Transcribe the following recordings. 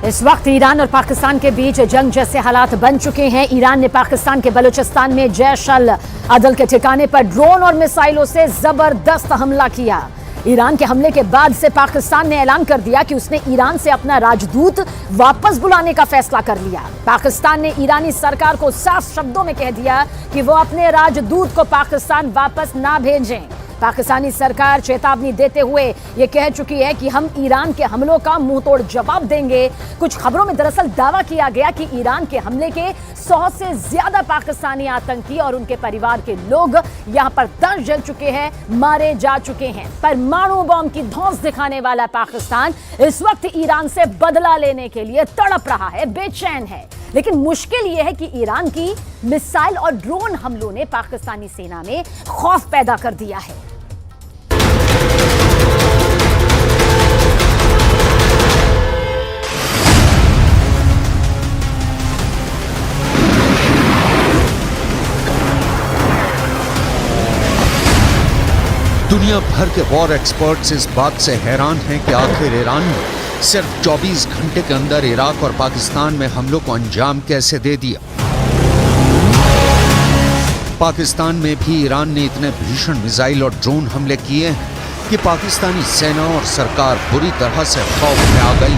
इस वक्त ईरान और पाकिस्तान के बीच जंग जैसे हालात बन चुके हैं। ईरान ने पाकिस्तान के बलूचिस्तान में जैश अल अदल के ठिकाने पर ड्रोन और मिसाइलों से जबरदस्त हमला किया। ईरान के हमले के बाद से पाकिस्तान ने ऐलान कर दिया कि उसने ईरान से अपना राजदूत वापस बुलाने का फैसला कर लिया। पाकिस्तान ने ईरानी सरकार को साफ शब्दों में कह दिया कि वो अपने राजदूत को पाकिस्तान वापस ना भेजें। पाकिस्तानी सरकार चेतावनी देते हुए ये कह चुकी है कि हम ईरान के हमलों का मुंहतोड़ जवाब देंगे। कुछ खबरों में दरअसल दावा किया गया कि ईरान के हमले के 100 से ज्यादा पाकिस्तानी आतंकी और उनके परिवार के लोग यहां पर दर्ज जल चुके हैं, मारे जा चुके हैं। परमाणु बम की धौंस दिखाने वाला पाकिस्तान इस वक्त ईरान से बदला लेने के लिए तड़प रहा है, बेचैन है। लेकिन मुश्किल यह है कि ईरान की मिसाइल और ड्रोन हमलों ने पाकिस्तानी सेना में खौफ पैदा कर दिया है। दुनिया भर के वॉर एक्सपर्ट्स इस बात से हैरान हैं कि आखिर ईरान ने सिर्फ 24 घंटे के अंदर इराक और पाकिस्तान में हमलों को अंजाम कैसे दे दिया। पाकिस्तान में भी ईरान ने इतने भीषण मिसाइल और ड्रोन हमले किए हैं कि पाकिस्तानी सेना और सरकार बुरी तरह से खौफ में आ गई।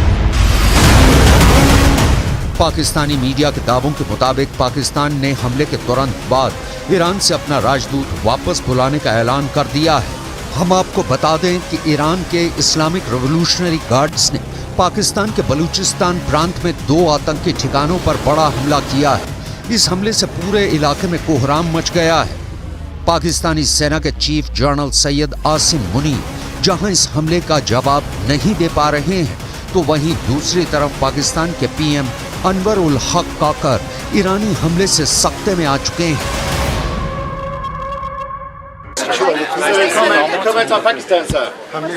पाकिस्तानी मीडिया के दावों के मुताबिक पाकिस्तान ने हमले के तुरंत बाद ईरान से अपना राजदूत वापस बुलाने का ऐलान कर दिया है। हम आपको बता दें कि ईरान के इस्लामिक रिवॉल्यूशनरी गार्ड्स ने पाकिस्तान के बलूचिस्तान प्रांत में 2 आतंकी ठिकानों पर बड़ा हमला किया है। इस हमले से पूरे इलाके में कोहराम मच गया है। पाकिस्तानी सेना के चीफ जनरल सैयद आसिम मुनीर जहां इस हमले का जवाब नहीं दे पा रहे हैं, तो वहीं दूसरी तरफ पाकिस्तान के पीएम अनवर उल हक काकर ईरानी हमले से सख्ते में आ चुके हैं। Comment en Pakistan, sir?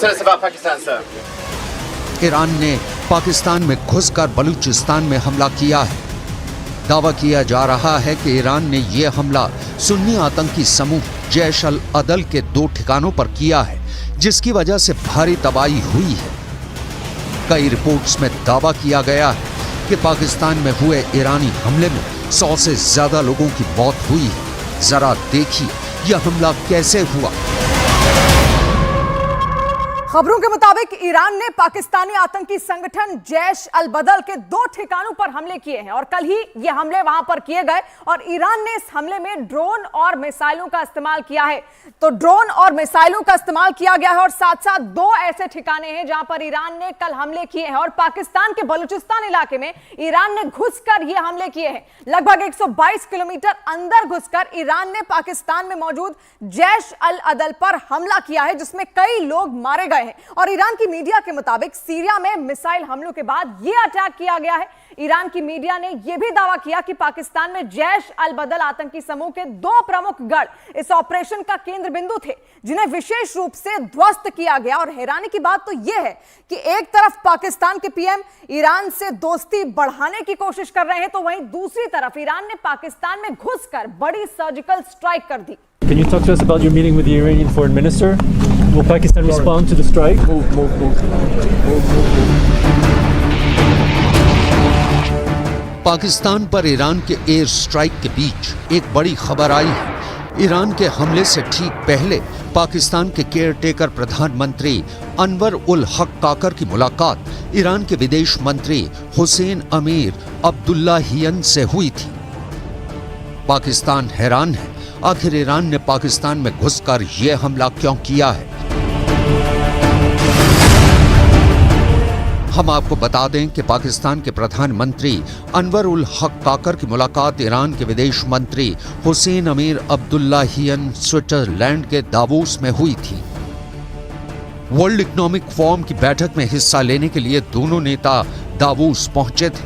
Tell us about Pakistan, sir. Iran ने पाकिस्तान में घुसकर बलूचिस्तान में हमला किया है। दावा किया जा रहा है कि ईरान ने यह हमला सुन्नी आतंकी समूह जैश अल अदल के 2 ठिकानों पर किया है, जिसकी वजह से भारी तबाही हुई है। कई रिपोर्ट्स में दावा किया गया है कि पाकिस्तान में हुए ईरानी हमले में 100 से ज्यादा लोगों की मौत हुई है। जरा देखिए यह हमला कैसे हुआ। खबरों के मुताबिक ईरान ने पाकिस्तानी आतंकी संगठन जैश अल बदल के 2 ठिकानों पर हमले किए हैं और कल ही ये हमले वहां पर किए गए और ईरान ने इस हमले में ड्रोन और मिसाइलों का इस्तेमाल किया है। तो ड्रोन और मिसाइलों का इस्तेमाल किया गया है और साथ साथ 2 ऐसे ठिकाने हैं जहां पर ईरान ने कल हमले किए हैं और पाकिस्तान के बलूचिस्तान इलाके में ईरान ने घुसकर ये हमले किए हैं। लगभग 122 किलोमीटर अंदर घुसकर ईरान ने पाकिस्तान में मौजूद जैश अल अदल पर हमला किया है, जिसमें कई लोग मारे गए हैं। और ईरान की मीडिया के मुताबिक सीरिया में मिसाइल हमलों के बाद यह अटैक किया गया है। ईरान की मीडिया ने यह भी दावा किया कि पाकिस्तान में जैश अल बदल आतंकी समूह के 2 प्रमुख गढ़ इस ऑपरेशन का केंद्र बिंदु थे, जिन्हें विशेष रूप से ध्वस्त किया गया। और हैरानी की बात तो यह है कि एक तरफ पाकिस्तान के पीएम ईरान से दोस्ती बढ़ाने की कोशिश कर रहे हैं, तो वहीं दूसरी तरफ ईरान ने पाकिस्तान में घुसकर बड़ी सर्जिकल स्ट्राइक कर दी। Can you talk to us about your meeting with the Iranian foreign minister? Will Pakistan respond to the strike? Pakistan पर ईरान के एयर स्ट्राइक के बीच एक बड़ी खबर आई है। ईरान के हमले से ठीक पहले पाकिस्तान के केयरटेकर प्रधानमंत्री अनवर उल हक काकर की मुलाकात ईरान के विदेश मंत्री हुसैन अमीर अब्दुल्लाहियन से हुई थी। पाकिस्तान हैरान है, आखिर ईरान ने पाकिस्तान में घुसकर यह हमला क्यों किया है। हम आपको बता दें कि पाकिस्तान के प्रधानमंत्री अनवर उल हक काकर की मुलाकात ईरान के विदेश मंत्री हुसैन अमीर अब्दुल्लाहियन स्विट्जरलैंड के दावोस में हुई थी। वर्ल्ड इकोनॉमिक फोरम की बैठक में हिस्सा लेने के लिए दोनों नेता दावोस पहुंचे थे,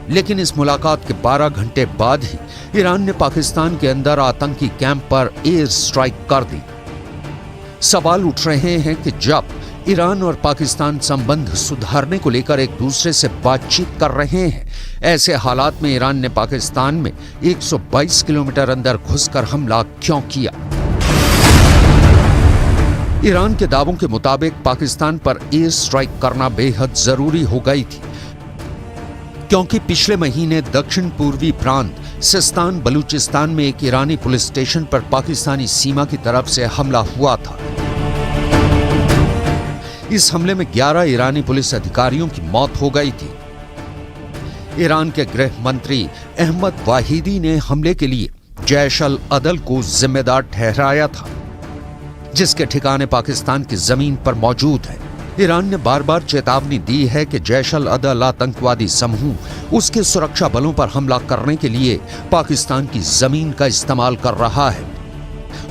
लेकिन इस मुलाकात के 12 घंटे बाद ही ईरान ने पाकिस्तान के अंदर आतंकी कैंप पर एयर स्ट्राइक कर दी। सवाल उठ रहे हैं कि जब ईरान और पाकिस्तान संबंध सुधारने को लेकर एक दूसरे से बातचीत कर रहे हैं। ऐसे हालात में ईरान ने पाकिस्तान में 122 किलोमीटर अंदर घुसकर हमला क्यों किया? ईरान के दावों के मुताबिक पाकिस्तान पर एयर स्ट्राइक करना बेहद जरूरी हो गई थी, क्योंकि पिछले महीने दक्षिण पूर्वी प्रांत सिस्तान बलूचिस्तान में एक ईरानी पुलिस स्टेशन पर पाकिस्तानी सीमा की तरफ से हमला हुआ था। इस हमले में 11 ईरानी पुलिस अधिकारियों की मौत हो गई थी। ईरान के गृह मंत्री अहमद वाहिदी ने हमले के लिए जैश अल अदल को जिम्मेदार ठहराया था, जिसके ठिकाने पाकिस्तान की जमीन पर मौजूद है। ईरान ने बार बार चेतावनी दी है कि जैश अल अदल आतंकवादी समूह उसके सुरक्षा बलों पर हमला करने के लिए पाकिस्तान की जमीन का इस्तेमाल कर रहा है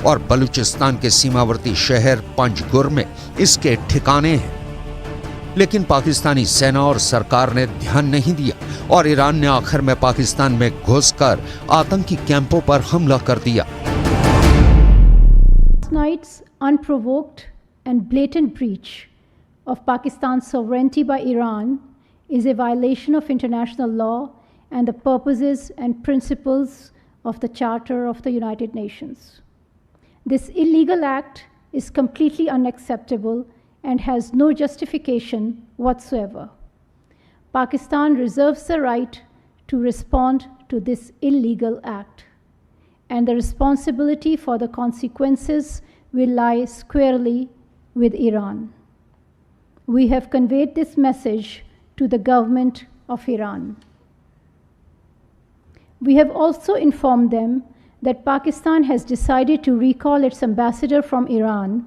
और बलूचिस्तान के सीमावर्ती शहर पंजगुर में इसके ठिकाने हैं। लेकिन पाकिस्तानी सेना और सरकार ने ध्यान नहीं दिया और ईरान ने आखिर में पाकिस्तान में घुसकर आतंकी कैंपों पर हमला कर दिया। Night's unprovoked and blatant breach of Pakistan's sovereignty by Iran is a violation of international law and the purposes and principles of the Charter of the United Nations. This illegal act is completely unacceptable and has no justification whatsoever. Pakistan reserves the right to respond to this illegal act, and the responsibility for the consequences will lie squarely with Iran. We have conveyed this message to the government of Iran. We have also informed them that Pakistan has decided to recall its ambassador from Iran